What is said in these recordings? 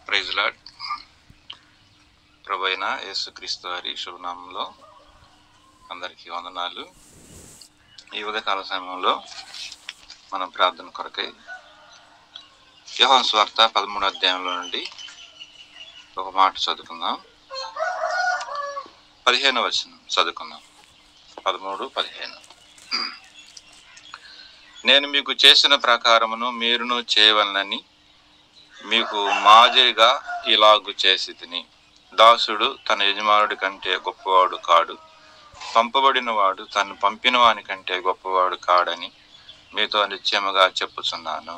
Praise lord. ప్రభువైన యేసుక్రీస్తు వారి శుభనామంలో అందరికీ వందనాలు. ఈ ఉదయకాల సమయంలో మనం ప్రార్థన కొరకై యోహాను సువార్త 13వ అధ్యాయంలో నుండి ఒక మాట చదువుకుందాం. 15వ వచనం చదువుకుందాం. 13-15. నేను మీకు చేసిన ప్రకారమును మీరును చేయవలనని మీకు మాదిరిగా ఇలాగు చేసి తిని, దాసుడు తన యజమానుడి కంటే గొప్పవాడు కాడు, పంపబడిన వాడు తను పంపిన వాని కంటే గొప్పవాడు కాడని మీతో నిశ్చయముగా చెప్పుచున్నాను.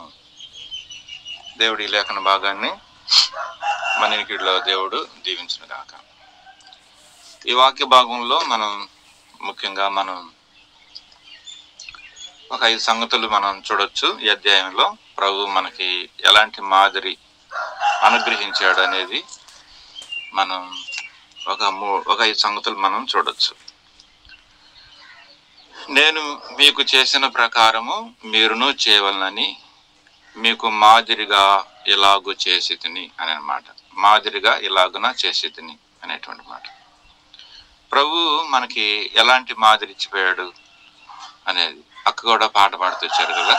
దేవుడి లేఖన భాగాన్ని మన వినికిడిలో దేవుడు దీవించును గాక. ఈ వాక్య భాగంలో ముఖ్యంగా మనం ఒక 5 సంగతులు మనం చూడొచ్చు. ఈ అధ్యాయంలో ప్రభు మనకి ఎలాంటి మాదిరి అనుగ్రహించాడు అనేది మనం ఒక 5 సంగతులు మనం చూడొచ్చు. నేను మీకు చేసిన ప్రకారము మీరును చేయవలనని మీకు మాదిరిగా ఇలాగు చేసి తిని అని అన్నమాట. మాదిరిగా ఇలాగున చేసి తిని అనేటువంటి మాట. ప్రభు మనకి ఎలాంటి మాదిరి ఇచ్చిపోయాడు అనేది అక్క కూడా పాట పాడుతూ వచ్చారు కదా.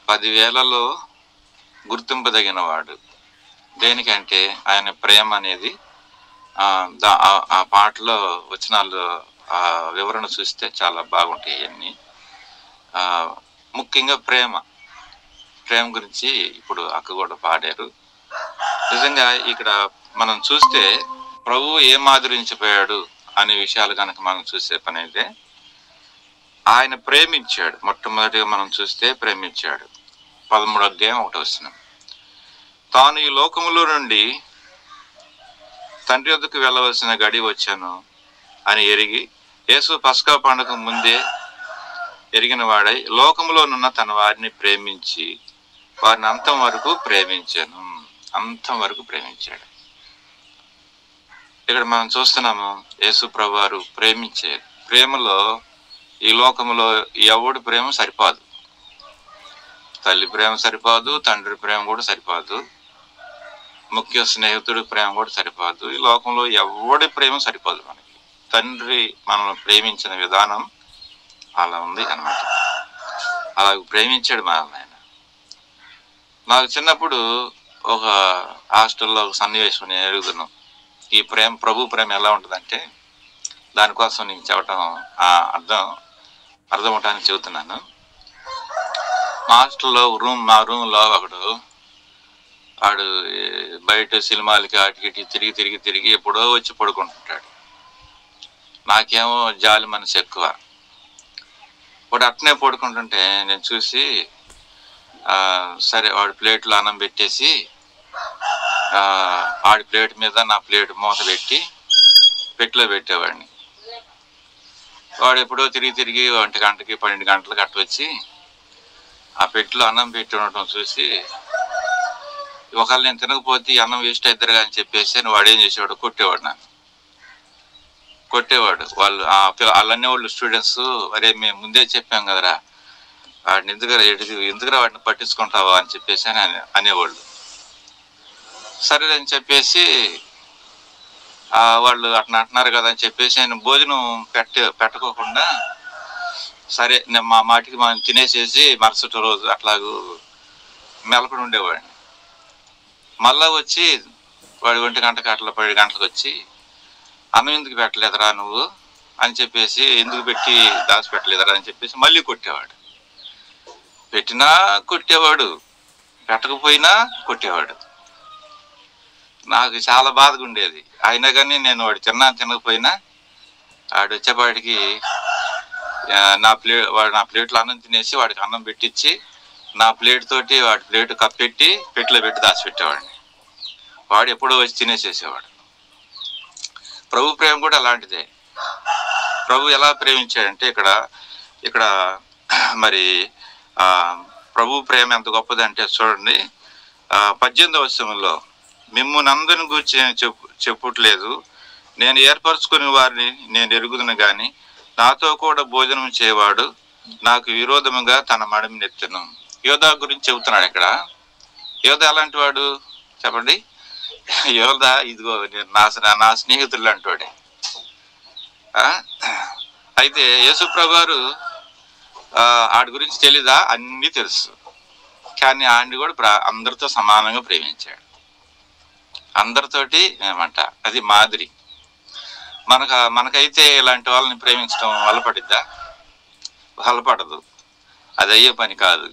10,000లో గుర్తింపదగిన వాడు. దేనికంటే ఆయన ప్రేమ అనేది ఆ పాటలో వచనాలు వివరణ చూస్తే చాలా బాగుంటాయి. అన్నీ ముఖ్యంగా ప్రేమ గురించి ఇప్పుడు అక్క కూడా పాడారు. నిజంగా ఇక్కడ మనం చూస్తే ప్రభు ఏ మాదిరించిపోయాడు అనే విషయాలు కనుక మనం చూసే పని అయితే, ఆయన ప్రేమించాడు. మొట్టమొదటిగా మనం చూస్తే ప్రేమించాడు. 13వ అధ్యాయం 1వ వచనం. తాను ఈ లోకములో నుండి తండ్రి వద్దకు వెళ్ళవలసిన గడి వచ్చాను అని ఎరిగి, యేసు పస్కా పండుగ ముందే ఎరిగిన వాడై లోకములోనున్న తన వారిని ప్రేమించి వారిని అంతం వరకు ప్రేమించాను. అంతం వరకు ప్రేమించాడు. ఇక్కడ మనం చూస్తున్నాము యేసు ప్రభు వారు ప్రేమించారు. ప్రేమలో ఈ లోకంలో ఎవడి ప్రేమ సరిపోదు. తల్లి ప్రేమ సరిపోదు, తండ్రి ప్రేమ కూడా సరిపోదు, ముఖ్య స్నేహితుడి ప్రేమ కూడా సరిపోదు. ఈ లోకంలో ఎవడి ప్రేమ సరిపోదు మనకి. తండ్రి మనల్ని ప్రేమించిన విధానం అలా ఉంది అన్నమాట. అలా ప్రేమించాడు మనల్ని ఆయన. నాకు చిన్నప్పుడు ఒక హాస్టల్లో ఒక సన్నివేశం నేను ఎరుగుతున్నాను. ఈ ప్రభు ప్రేమ ఎలా ఉంటుందంటే, దానికోసం నేను చెప్పటం అర్థం అవటానికి చెబుతున్నాను. మా హాస్టల్లో మా రూమ్లో వాడు బయట సినిమాలకి అటుకి తిరిగి ఎప్పుడో వచ్చి పడుకుంటుంటాడు. నాకేమో జాలి మనసు ఎక్కువ. వాడు అట్నే పడుకుంటుంటే నేను చూసి సరే వాడి ప్లేట్లో అన్నం పెట్టేసి వాడి ప్లేట్ మీద నా ప్లేట్ మూత పెట్టి పెట్టిలో పెట్టేవాడిని. వాడు ఎప్పుడో తిరిగి 1 గంటకి 12 గంటలకు అట్ట వచ్చి ఆ పెట్టిలో అన్నం పెట్టి ఉండటం చూసి, ఒకవేళ నేను తినకపోతే అన్నం వేస్ట్ అవుతారు అని చెప్పేసి వాడు ఏం చేసేవాడు, కొట్టేవాడు. వాళ్ళన్నీ వాళ్ళు స్టూడెంట్స్, అరే మేము ముందే చెప్పాం కదరా, వాడిని ఎందుకురా వాడిని పట్టించుకుంటావా అని చెప్పేసి అనేవాళ్ళు. సరే అని చెప్పేసి వాళ్ళు అట్లా అంటున్నారు కదా అని చెప్పేసి ఆయన భోజనం పెట్టకోకుండా సరే నేను మా మాటికి మనం తినేసేసి మరుసటి రోజు అట్లాగూ మెలపడి ఉండేవాడిని. మళ్ళా వచ్చి వాడు 1 గంటకి అట్లా 10 గంటలకు వచ్చి అన్నం ఎందుకు పెట్టలేదురా నువ్వు అని చెప్పేసి, ఎందుకు పెట్టి దాచిపెట్టలేదురా అని చెప్పేసి మళ్ళీ కొట్టేవాడు. పెట్టినా కొట్టేవాడు, పెట్టకపోయినా కొట్టేవాడు. నాకు చాలా బాధగా ఉండేది. అయినా కానీ నేను వాడు తినకపోయినా వాడు వచ్చేపాటికి వాడు నా ప్లేట్లో అన్నం తినేసి వాడికి అన్నం పెట్టించి నా ప్లేట్ తోటి వాడి ప్లేట్ కప్పెట్టి పెట్టిలో పెట్టి దాచిపెట్టేవాడిని. వాడు ఎప్పుడో వచ్చి తినేసేసేవాడు. ప్రభు ప్రేమ కూడా అలాంటిదే. ప్రభు ఎలా ప్రేమించాడంటే ఇక్కడ మరి ప్రభు ప్రేమ ఎంత గొప్పదంటే చూడండి, 18వ వచనంలో, మిమ్మును అందరిని గురించి చెప్పుట్లేదు, నేను ఏర్పరచుకునే వారిని నేను ఎరుగుదును గాని నాతో కూడా భోజనం చేయవాడు నాకు విరోధముగా తన మడిమి నెత్తెను. యోధా గురించి చెబుతున్నాడు ఇక్కడ. యోధా ఎలాంటి వాడు చెప్పండి? యోధా ఇదిగో నా స్నేహితులు అంటాడే. అయితే యేసుప్రభువారు ఆడి గురించి తెలీదా? అన్నీ తెలుసు. కానీ ఆడిని కూడా అందరితో సమానంగా ప్రేమించాడు. అందరితోటి ఏమంట అది మాదిరి. మనకైతే ఇలాంటి వాళ్ళని ప్రేమించడం వల్లపడిద్దా? వల్లపడదు, అది అయ్యే పని కాదు.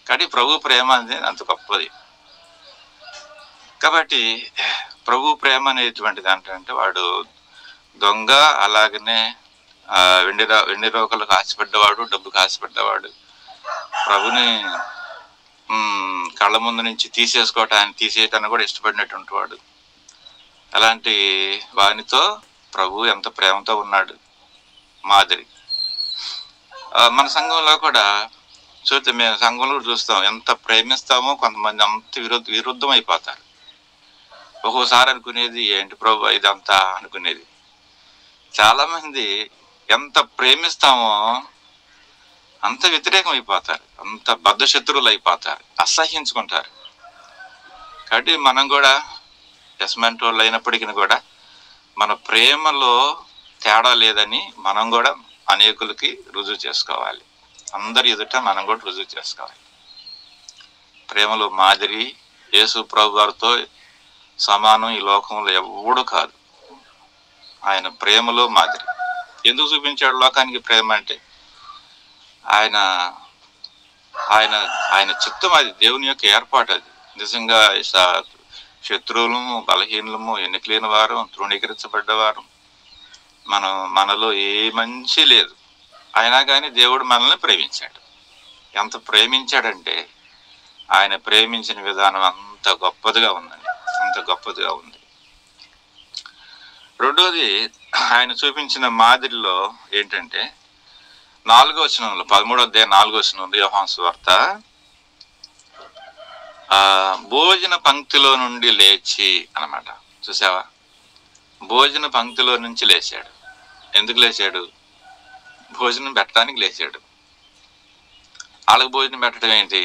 కానీ ప్రభు ప్రేమ అనేది అంత గొప్పది. కాబట్టి ప్రభు ప్రేమ అనేటువంటిది అంటే వాడు దొంగ, అలాగనే వెండి రోకలకు ఆశపడ్డవాడు, డబ్బుకు ఆశపడ్డవాడు, ప్రభుని కళ్ళ ముందు నుంచి తీసేయటాన్ని కూడా ఇష్టపడినటువంటి వాడు. అలాంటి వానితో ప్రభు ఎంత ప్రేమతో ఉన్నాడు, మాదిరి. మన సంఘంలో కూడా చూస్తే మేము సంఘంలో చూస్తాం, ఎంత ప్రేమిస్తామో కొంతమంది అంత విరుద్ధం అయిపోతారు. ఒక్కోసారి అనుకునేది ఏంటి ప్రభు ఇదంతా అనుకునేది. చాలా మంది ఎంత ప్రేమిస్తామో అంత వ్యతిరేకం అయిపోతారు, అంత బద్ధ శత్రువులు అయిపోతారు, అసహ్యించుకుంటారు. కాబట్టి మనం కూడా యస్మంటోళ్ళు అయినప్పటికీ కూడా మన ప్రేమలో తేడా లేదని మనం కూడా అనేకులకి రుజువు చేసుకోవాలి. అందరి ఎదుట మనం కూడా రుజువు చేసుకోవాలి. ప్రేమలో మాదిరి యేసు ప్రభు వారితో సమానం ఈ లోకంలో ఎవడు కాదు. ఆయన ప్రేమలో మాదిరి. ఎందుకు చూపించాడు లోకానికి ప్రేమ అంటే? ఆయన ఆయన ఆయన చిత్తం, అది దేవుని యొక్క ఏర్పాటు. అది నిజంగా శత్రువులము, బలహీనము, ఎన్నికలేని వారు, తృణీకరించబడ్డవారు, మనలో ఏ మంచి లేదు. అయినా కానీ దేవుడు మనల్ని ప్రేమించాడు. ఎంత ప్రేమించాడంటే ఆయన ప్రేమించిన విధానం అంత గొప్పదిగా ఉందండి, అంత గొప్పదిగా ఉంది. రెండోది, ఆయన చూపించిన మాదిరిలో ఏంటంటే 4వ వచనంలో, 13వ అధ్యాయం 4వ వచనంలో యోహాను సువార్త, భోజన పంక్తిలో నుండి లేచి అన్నమాట. చూసావా? భోజన పంక్తిలో నుంచి లేచాడు. ఎందుకు లేచాడు? భోజనం పెట్టడానికి లేచాడు. వాళ్ళకి భోజనం పెట్టడం ఏంటి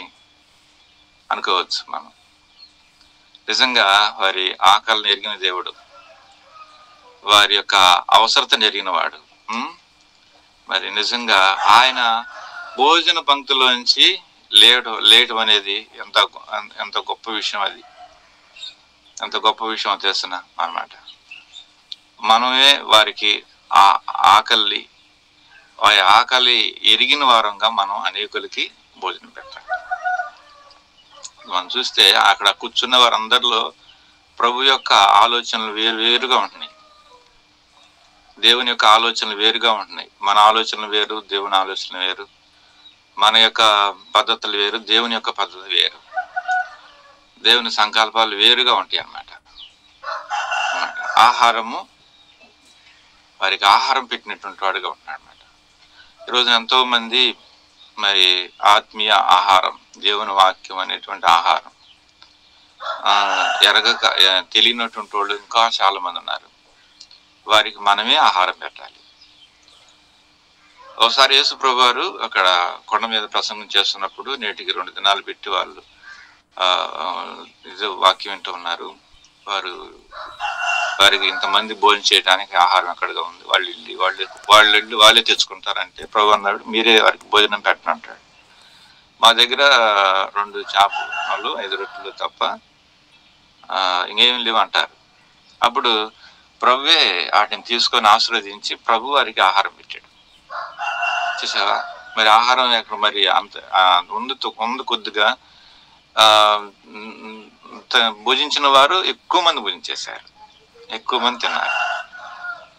అనుకోవచ్చు మనం. నిజంగా వారి ఆకలిని ఎరిగిన దేవుడు, వారి యొక్క అవసరతను ఎరిగిన వాడు. మరి నిజంగా ఆయన భోజన పంక్తిలోంచి లేయటం అనేది ఎంత గొప్ప విషయం. అది ఎంత గొప్ప విషయం తెలుసిన అన్నమాట. మనమే వారికి ఆకలి ఎరిగిన వారంగా మనం అనేకులకి భోజనం పెట్టాలి. మనం చూస్తే అక్కడ కూర్చున్న వారందరిలో ప్రభు యొక్క ఆలోచనలు వేరుగా ఉంటున్నాయి, దేవుని యొక్క ఆలోచనలు వేరుగా ఉంటున్నాయి. మన ఆలోచనలు వేరు, దేవుని ఆలోచన వేరు. మన యొక్క పద్ధతులు వేరు, దేవుని యొక్క పద్ధతి వేరు. దేవుని సంకల్పాలు వేరుగా ఉంటాయి అన్నమాట. ఆహారము, వారికి ఆహారం పెట్టినటువంటి వాడుగా ఉంటాడు అన్నమాట. ఈరోజు ఎంతో మంది మరి ఆత్మీయ ఆహారం, దేవుని వాక్యం అనేటువంటి ఆహారం తెలియనటువంటి వాళ్ళు ఇంకా చాలా మంది ఉన్నారు. వారికి మనమే ఆహారం పెట్టాలి. ఒకసారి యేసు ప్రభు వారు అక్కడ కొండ మీద ప్రసంగం చేస్తున్నప్పుడు, నేటికి 2 దినాలు పెట్టి వాళ్ళు వాక్యం వింటూ ఉన్నారు. వారికి ఇంతమంది భోజనం చేయడానికి ఆహారం ఎక్కడగా ఉంది, వాళ్ళే తెచ్చుకుంటారంటే ప్రభు అన్నాడు, మీరే వారికి భోజనం పెట్టను అంటాడు. మా దగ్గర 2 చేపలు 5 రొట్టెలు తప్ప ఇంకేం లేవు అంటారు. అప్పుడు ప్రభువే వాటిని తీసుకొని ఆశీర్వదించి ప్రభు వారికి ఆహారం పెట్టాడు. చూసావా? మరి ఆహారం ఎక్కడ మరి అంత ఉంది కొద్దిగా భుజించిన వారు ఎక్కువ మంది భుజించేశారు, ఎక్కువ మంది తిన్నారు.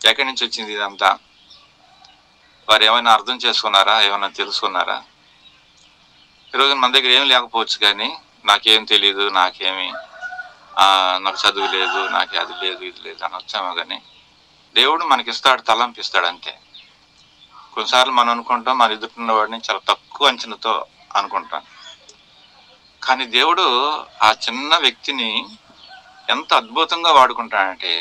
ఎక్కడి నుంచి వచ్చింది ఇదంతా? వారు ఏమైనా అర్థం చేసుకున్నారా? ఏమైనా తెలుసుకున్నారా? ఈరోజు మన దగ్గర ఏం లేకపోవచ్చు, కానీ నాకేం తెలియదు, నాకు చదువు లేదు, నాకు అది లేదు, ఇది లేదు అని వచ్చామో, కానీ దేవుడు మనకిస్తాడు, తలంపిస్తాడు అంతే. కొన్నిసార్లు మనం అనుకుంటాం మన ఎదుటిన్న వాడిని చాలా తక్కువ అంచనాతో అనుకుంటాం. కానీ దేవుడు ఆ చిన్న వ్యక్తిని ఎంత అద్భుతంగా వాడుకుంటాడంటే,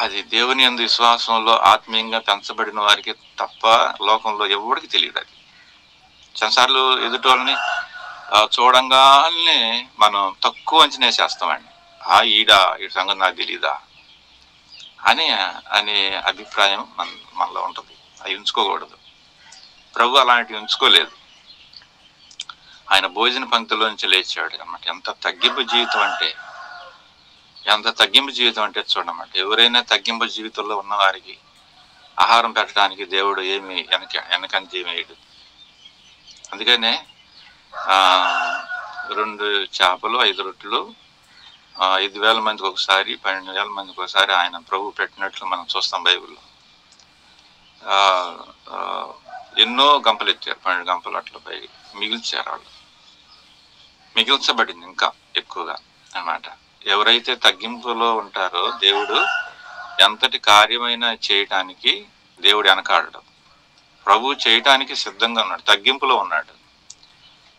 అది దేవుని యందు విశ్వాసంలో ఆత్మీయంగా పెంచబడిన వారికి తప్ప లోకంలో ఎవరికి తెలియదు. అది చాలాసార్లు ఎదుటి వాళ్ళని చూడంగానే మనం తక్కువ అంచనా చేస్తామండి. ఈ సంగతి నాకు తెలీదా అనే అనే అభిప్రాయం మనలో ఉంటుంది. అవి ఉంచుకోకూడదు. ప్రభు అలాంటివి ఉంచుకోలేదు. ఆయన భోజన పంక్తిలో నుంచి లేచాడు అన్నమాట. ఎంత తగ్గింపు జీవితం అంటే చూడమాట. ఎవరైనా తగ్గింపు జీవితంలో ఉన్న వారికి ఆహారం పెట్టడానికి దేవుడు ఏమి వెనకంజ వేయడు. అందుకనే 2 చేపలు 5 రొట్టెలు 5,000 మందికి ఒకసారి 12,000 మందికి ఒకసారి ఆయన ప్రభు పెట్టినట్లు మనం చూస్తాం బైబిల్లో. ఎన్నో గంపలు ఎత్తారు, 12 గంపలు అట్లా పై మిగిల్చారు. వాళ్ళు మిగిల్చబడింది ఇంకా ఎక్కువగా అన్నమాట. ఎవరైతే తగ్గింపులో ఉంటారో దేవుడు ఎంతటి కార్యమైనా చేయటానికి దేవుడు వెనకాడడు. ప్రభు చేయటానికి సిద్ధంగా ఉన్నాడు, తగ్గింపులో ఉన్నాడు.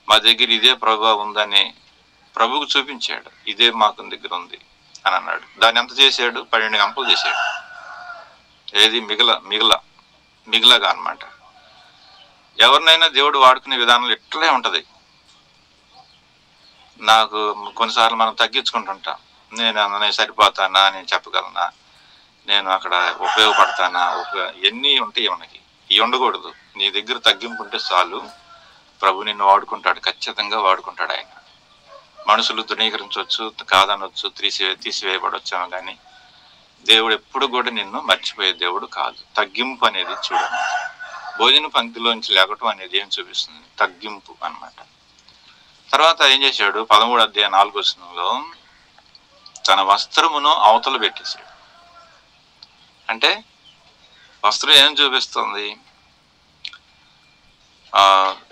మా దగ్గర ఇదే ప్రభు ఉందని ప్రభువుకు చూపించాడు. ఇదే మాకు దగ్గర ఉంది అని అన్నాడు. దాన్ని ఎంత చేశాడు? 12 గంపలు చేశాడు. ఏది మిగలగా అన్నమాట. ఎవరినైనా దేవుడు వాడుకునే విధానంలో ఇట్లే ఉంటది. నాకు కొన్నిసార్లు మనం తగ్గించుకుంటుంటాం. నేను సరిపోతానా, నేను చెప్పగలనా, నేను అక్కడ ఉపయోగపడతానా, ఎన్ని ఉంటాయి మనకి. ఇవి ఉండకూడదు. నీ దగ్గర తగ్గింపు ఉంటే చాలు, ప్రభు నిన్ను వాడుకుంటాడు, ఖచ్చితంగా వాడుకుంటాడు. ఆయన మనుషులు తృణీకరించవచ్చు, కాదనొచ్చు, తీసివేయబడొచ్చాము, కానీ దేవుడు ఎప్పుడు కూడా నిన్ను మర్చిపోయే దేవుడు కాదు. తగ్గింపు అనేది చూడండి. భోజన పంక్తిలోంచి లేకటం అనేది ఏం చూపిస్తుంది? తగ్గింపు అన్నమాట. తర్వాత ఏం చేశాడు? 13వ అధ్యాయం 4వ వచనంలో తన వస్త్రమును అవతల పెట్టేశాడు. అంటే వస్త్రం ఏం చూపిస్తుంది?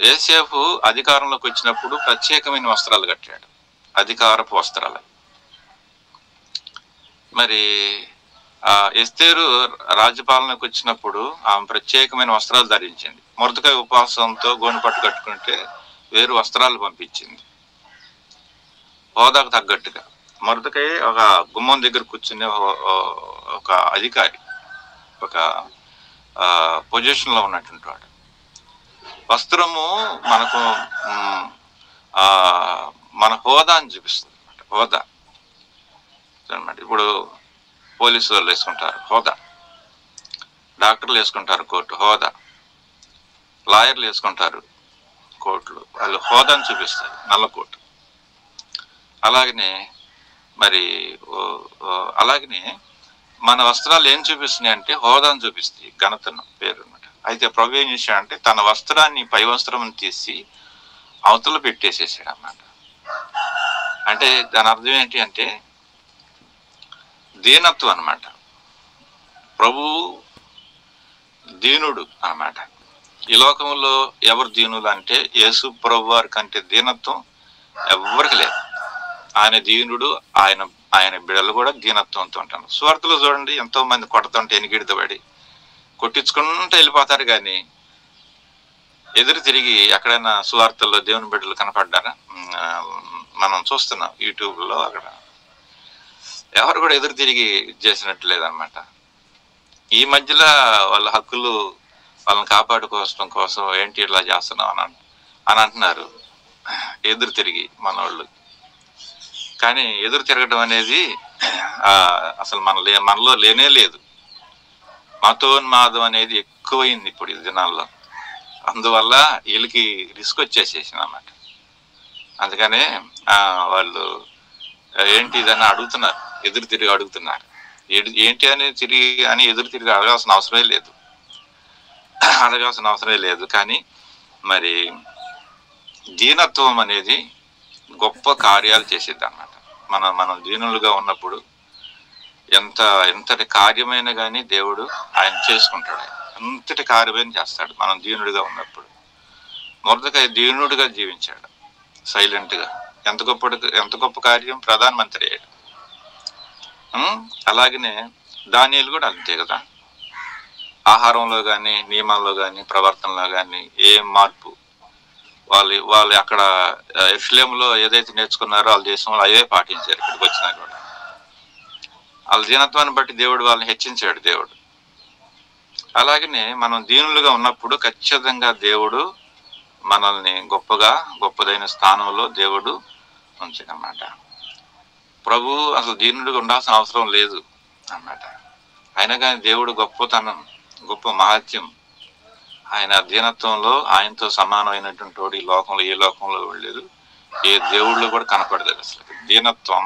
యోసేపు అధికారంలోకి వచ్చినప్పుడు ప్రత్యేకమైన వస్త్రాలు కట్టాడు, అధికారపు వస్త్రాలు. మరి ఎస్తేరు రాజ్యపాలనకు వచ్చినప్పుడు ఆమె ప్రత్యేకమైన వస్త్రాలు ధరించింది. మొర్దెకై ఉపవాసంతో గోనెపట్టు కట్టుకుంటే వేరు వస్త్రాలు పంపించింది, హోదాకు తగ్గట్టుగా. మొర్దెకై ఒక గుమ్మం దగ్గర కూర్చునే ఒక అధికారి, ఒక పొజిషన్లో ఉన్నటువంటి వాడు. వస్త్రము మనకు మన హోదాని చూపిస్తుంది అన్నమాట. హోదా అనమాట. ఇప్పుడు పోలీసు వాళ్ళు వేసుకుంటారు హోదా, డాక్టర్లు వేసుకుంటారు కోటు, హోదా, లాయర్లు వేసుకుంటారు కోట్లు, వాళ్ళు హోదాని చూపిస్తారు, నల్ల కోటు. అలాగనే మన వస్త్రాలు ఏం చూపిస్తున్నాయి అంటే హోదాను చూపిస్తాయి, ఘనతను, పేరు అనమాట. అయితే ప్రభు ఏం చేశాడంటే తన వస్త్రాన్ని, పై వస్త్రం తీసి అవతల పెట్టేసేసాడు అన్నమాట. అంటే దాని అర్థం ఏంటి అంటే దీనత్వం అన్నమాట. ప్రభు దీనుడు అన్నమాట. ఈ లోకంలో ఎవరు దీనులు అంటే యేసు ప్రభు వారి కంటే దీనత్వం ఎవరికి లేదు. ఆయన దీనుడు, ఆయన బిడ్డలు కూడా దీనత్వంతో ఉంటారు. సువార్తలో చూడండి, ఎంతో మంది కొడతాంటే ఎనికిడితబడి కొట్టించుకుంటూ వెళ్ళిపోతారు, కానీ ఎదురు తిరిగి ఎక్కడైనా సువార్తల్లో దేవుని బిడ్డలు కనపడ్డారా? మనం చూస్తున్నాం యూట్యూబ్లో, అక్కడ ఎవరు కూడా ఎదురు తిరిగి చేసినట్టు లేదనమాట. ఈ మధ్యలో వాళ్ళ హక్కులు వాళ్ళని కాపాడుకోవడం కోసం ఏంటి ఇట్లా చేస్తున్నాం అని అంటున్నారు ఎదురు తిరిగి మనోళ్ళు. కానీ ఎదురు తిరగడం అనేది అసలు మనలో లేనే లేదు. మతోన్మాదం అనేది ఎక్కువైంది ఇప్పుడు ఈ దినాల్లో. అందువల్ల వీళ్ళకి రిస్క్ వచ్చేసేసింది అన్నమాట. అందుకనే వాళ్ళు ఏంటి ఇదని అడుగుతున్నారు, ఎదురు తిరిగి అడుగుతున్నారు. ఏంటి అని ఎదురు తిరిగి అడగాల్సిన అవసరమే లేదు. కానీ మరి దీనత్వం అనేది గొప్ప కార్యాలు చేసేది అన్నమాట. మనం దీనులుగా ఉన్నప్పుడు ఎంతటి కార్యమైనా కానీ దేవుడు ఆయన చేసుకుంటాడు. ఎంతటి కార్యమైన చేస్తాడు మనం దీనుడిగా ఉన్నప్పుడు. మొర్దెకై దీనుడిగా జీవించాడు, సైలెంట్గా. ఎంత గొప్ప కార్యం! ప్రధానమంత్రి అయ్యాడు. అలాగనే దానియేలు కూడా అంతే కదా. ఆహారంలో కానీ, నియమాల్లో కానీ, ప్రవర్తనలో కానీ ఏం మార్పు వాళ్ళు అక్కడ యెరూషలేములో ఏదైతే నేర్చుకున్నారో వాళ్ళ దేశంలో అవే పాటించారు. ఇక్కడికి వచ్చినా కూడా వాళ్ళ దీనత్వాన్ని బట్టి దేవుడు వాళ్ళని హెచ్చించాడు దేవుడు. అలాగనే మనం దీనులుగా ఉన్నప్పుడు ఖచ్చితంగా దేవుడు మనల్ని గొప్పదైన స్థానంలో దేవుడు ఉంచడన్నమాట. ప్రభు అసలు దీనుడిగా ఉండాల్సిన అవసరం లేదు అన్నమాట. అయినా కానీ దేవుడు గొప్పతనం, గొప్ప మహత్యం, ఆయన దీనత్వంలో ఆయనతో సమానమైనటువంటి వాడు ఈ లోకంలో ఏ లోకంలో లేదు, ఏ దేవుళ్ళు కూడా కనపడలేదు. అసలు దీనత్వం,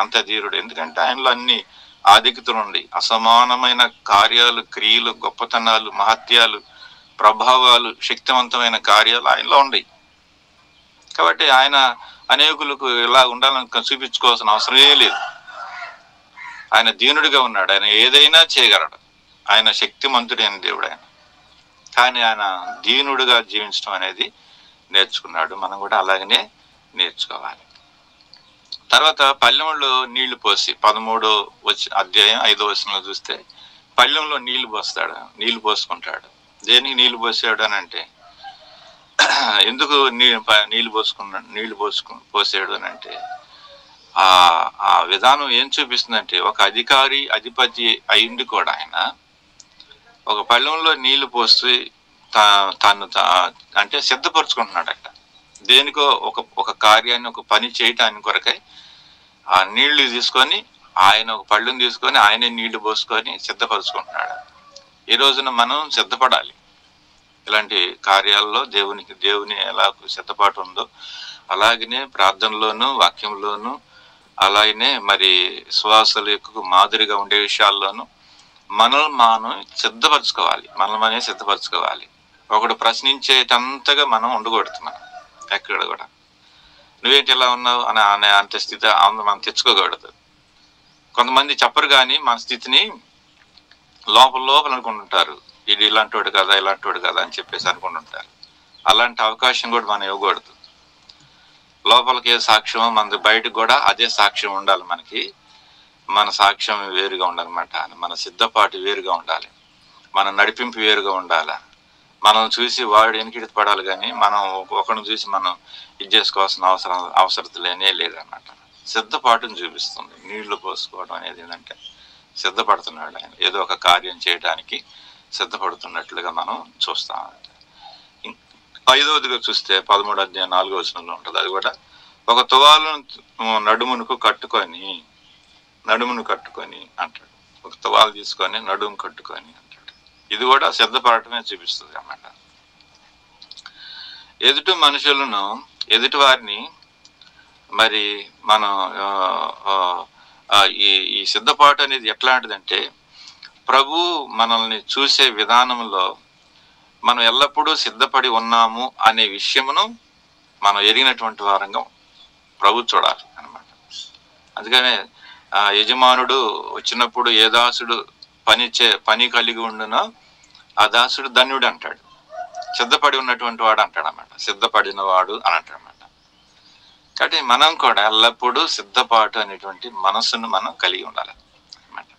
అంత ధీరుడు. ఎందుకంటే ఆయనలో అన్ని ఆధిక్యతలు ఉండి అసమానమైన కార్యాలు, క్రియలు, గొప్పతనాలు, మహత్యాలు, ప్రభావాలు, శక్తివంతమైన కార్యాలు ఆయనలో ఉన్నాయి. కాబట్టి ఆయన అనేకులకు ఇలా ఉండాలని చూపించుకోవాల్సిన అవసరమే లేదు. ఆయన దీనుడిగా ఉన్నాడు, ఆయన ఏదైనా చేయగలడు, ఆయన శక్తిమంతుడైన దేవుడు ఆయన. కానీ ఆయన దీనుడిగా జీవించడం అనేది నేర్చుకున్నాడు. మనం కూడా అలాగనే నేర్చుకోవాలి. తర్వాత పళ్ళెంలో నీళ్లు పోసి 13వ అధ్యాయం 5వ వచనంలో చూస్తే పళ్ళెంలో నీళ్లు పోసుకుంటాడు. దేనికి నీళ్లు పోసాడు అని అంటే, ఎందుకు నీళ్లు పోసాడు అని అంటే, ఆ విధానం ఏం చూపిస్తుందంటే, ఒక అధిపతి అయింది కూడా ఆయన ఒక పళ్ళెంలో నీళ్లు పోసి తను అంటే సిద్ధపరుచుకుంటున్నాడు అక్కడ. దేనికో ఒక కార్యాన్ని, ఒక పని చేయటానికి కొరకై ఆ నీళ్లు తీసుకొని ఆయన ఒక పళ్ళెం తీసుకొని ఆయనే నీళ్లు పోసుకొని సిద్ధపరుచుకుంటున్నాడు. ఈ రోజున మనం సిద్ధపడాలి. ఇలాంటి కార్యాల్లో దేవుని ఎలా సిద్ధపాటు ఉందో అలాగనే ప్రార్థనలోను, వాక్యంలోను, అలాగనే మరి శ్వాసలకు మాదిరిగా ఉండే విషయాల్లోనూ మనం సిద్ధపరచుకోవాలి. ఒకడు ప్రశ్నించేటంతగా మనం ఉండకూడదు. మనం ఎక్కడ కూడా నువ్వేంటి ఇలా ఉన్నావు అనే అంత స్థితి మనం తెచ్చుకోకూడదు. కొంతమంది చెప్పరు కానీ మన స్థితిని లోపల అనుకుంటుంటారు, ఇది ఇలాంటోడు కదా అని చెప్పేసి అనుకుంటుంటారు. అలాంటి అవకాశం కూడా మనం ఇవ్వకూడదు. లోపలికి ఏ సాక్ష్యం మన బయటకు కూడా అదే సాక్ష్యం ఉండాలి. మనకి మన సాక్ష్యం వేరుగా ఉండాలన్నమాట. మన సిద్ధపాటు వేరుగా ఉండాలి, మన నడిపింపు వేరుగా ఉండాలి. మనం చూసి వాడు వెనకిడి పడాలి కానీ మనం ఒకరిని చూసి మనం ఇది చేసుకోవాల్సిన అవసరం లేదన్నమాట. సిద్ధపాటును చూపిస్తుంది. నీళ్లు పోసుకోవడం అనేది ఏంటంటే సిద్ధపడుతున్నాడు ఆయన, ఏదో ఒక కార్యం చేయడానికి సిద్ధపడుతున్నట్లుగా మనం చూస్తాం. 5వదిగా చూస్తే 13వ అధ్యాయం 4వ వచనంలో ఉంటుంది. అది కూడా ఒక తువాలును నడుమును కట్టుకొని అంటాడు. ఒక తువాలు తీసుకొని నడుము కట్టుకొని అంటాడు. ఇది కూడా సిద్ధపడటమే చూపిస్తుంది అన్నమాట. ఎదుటి వారిని మరి మనం ఈ సిద్ధపాటు అనేది ఎట్లాంటిదంటే, ప్రభు మనల్ని చూసే విధానంలో మనం ఎల్లప్పుడూ సిద్ధపడి ఉన్నాము అనే విషయమును మనం ఎరిగినటువంటి వారంగా ప్రభు చూడాలి అన్నమాట. అందుకనే యజమానుడు వచ్చినప్పుడు ఏ దాసుడు పని కలిగి ఉండునో ఆ దాసుడు ధన్యుడు అంటాడు. సిద్ధపడి ఉన్నటువంటి వాడు అంటాడు అన్నమాట. సిద్ధపడిన వాడు అని అంటాడు అన్నమాట. కాబట్టి మనం కూడా ఎల్లప్పుడూ సిద్ధపాటు అనేటువంటి మనస్సును మనం కలిగి ఉండాలి అన్నమాట.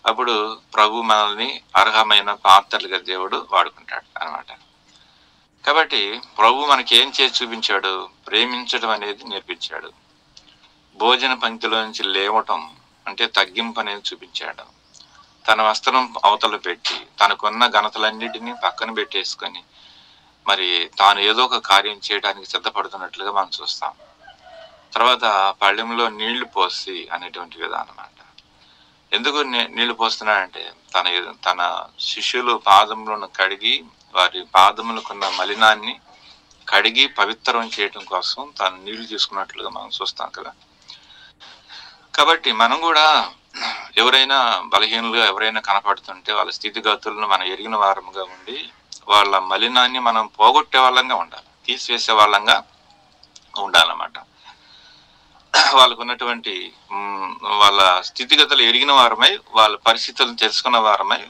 అప్పుడు ప్రభు మనల్ని అర్హమైన పాత్రలుగా దేవుడు వాడుకుంటాడు అన్నమాట. కాబట్టి ప్రభు మనకి ఏం చేసి చూపించాడు? ప్రేమించడం అనేది నేర్పించాడు. భోజన పంక్తిలో నుంచి లేవటం అంటే తగ్గింపు అనేది చూపించాడు. తన వస్త్రం అవతల పెట్టి తనకున్న ఘనతలన్నిటినీ పక్కన పెట్టేసుకొని మరి తాను ఏదో ఒక కార్యం చేయడానికి సిద్ధపడుతున్నట్లుగా మనం చూస్తాం. తర్వాత పళ్ళెంలో నీళ్లు పోసి అనేటువంటి విధానం అన్నమాట. ఎందుకు నీళ్లు పోస్తున్నాడంటే తన శిష్యులు పాదములను కడిగి వారి పాదములకున్న మలినాన్ని కడిగి పవిత్రం చేయడం కోసం తాను నీళ్లు తీసుకున్నట్లుగా మనం చూస్తాం కదా. కాబట్టి మనం కూడా ఎవరైనా బలహీనులుగా ఎవరైనా కనపడుతుంటే వాళ్ళ స్థితిగతులను మనం ఎరిగిన వారముగా ఉండి వాళ్ళ మలినాన్ని మనం పోగొట్టే వాళ్ళంగా ఉండాలి, తీసివేసే వాళ్ళంగా ఉండాలన్నమాట. వాళ్ళకు ఉన్నటువంటి వాళ్ళ స్థితిగతులు ఎరిగిన వారమై, వాళ్ళ పరిస్థితులను తెలుసుకున్న వారమై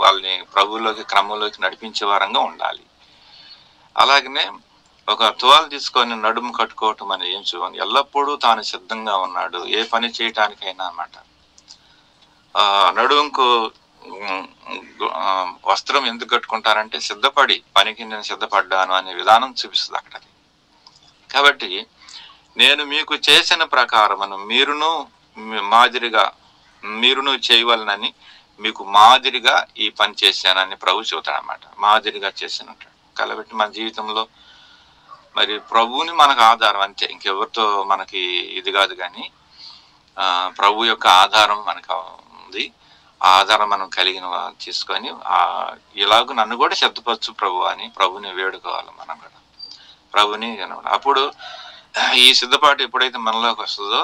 వాళ్ళని ప్రభువులోకి క్రమంలోకి నడిపించే వారంగా ఉండాలి. అలాగనే ఒక తువాలు తీసుకొని నడుము కట్టుకోవటం అనేది ఏం చూడండి, ఎల్లప్పుడూ తాను సిద్ధంగా ఉన్నాడు ఏ పని చేయటానికైనా అన్నమాట. నడుముకు వస్త్రం ఎందుకు కట్టుకుంటారంటే సిద్ధపడి పనికి నేను సిద్ధపడ్డాను అనే విధానం చూపిస్తుంది అక్కడ. కాబట్టి నేను మీకు చేసిన ప్రకారమును మీరును చేయవలనని మీకు మాదిరిగా ఈ పని చేశానని ప్రభు చెబుతాడు అన్నమాట. మాదిరిగా చేసినట్టు కాబట్టి మన జీవితంలో మరి ప్రభువుని మనకు ఆధారం అంతే, ఇంకెవరితో మనకి ఇది కాదు. కానీ ప్రభు యొక్క ఆధారం మనకు ఉంది. ఆ ఆధారం మనం కలిగిన తీసుకొని ఇలాగ నన్ను కూడా సిద్ధపరచు ప్రభు అని ప్రభుని వేడుకోవాలి. మనం కూడా ప్రభుని అప్పుడు ఈ సిద్ధపాటు ఎప్పుడైతే మనలోకి వస్తుందో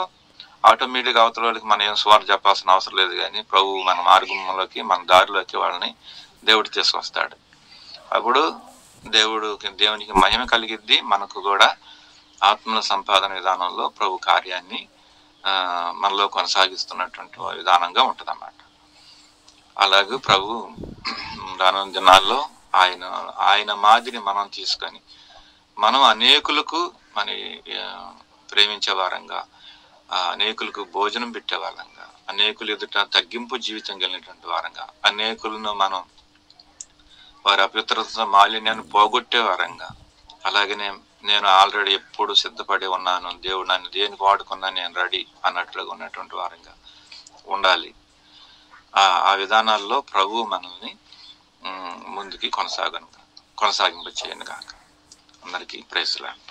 ఆటోమేటిక్గా అవతల వాళ్ళకి మనం ఏం స్వార్థ చెప్పాల్సిన అవసరం లేదు. కానీ ప్రభు మన మార్గంలోకి మన దారిలోకి వాళ్ళని దేవుడు తీసుకొస్తాడు. అప్పుడు దేవునికి మహిమ కలిగిద్ది. మనకు కూడా ఆత్మల సంపాదన విధానంలో ప్రభు కార్యాన్ని మనలో కొనసాగిస్తున్నటువంటి విధానంగా ఉంటుంది అన్నమాట. అలాగే ప్రభు రానున్న దినాల్లో ఆయన మాదిరి మనం తీసుకొని మనం అనేకులకు ప్రేమించే వారంగా, అనేకులకు భోజనం పెట్టే వారంగా, అనేకులు ఎదుట తగ్గింపు జీవితం కలిగినటువంటి వారంగా, అనేకులను మనం వారి అపవిత్రత మాలిన్యాన్ని పోగొట్టే వారంగా, అలాగనే నేను ఆల్రెడీ ఎప్పుడు సిద్ధపడి ఉన్నాను, దేవుడు నన్ను దేనికి వాడుకున్నా నేను రెడీ అన్నట్లుగా ఉన్నటువంటి వారంగా ఉండాలి. ఆ విధానాల్లో ప్రభు మనల్ని ముందుకి కొనసాగింప చేయను కాక. అందరికీ ప్రైజ్ లార్డ్.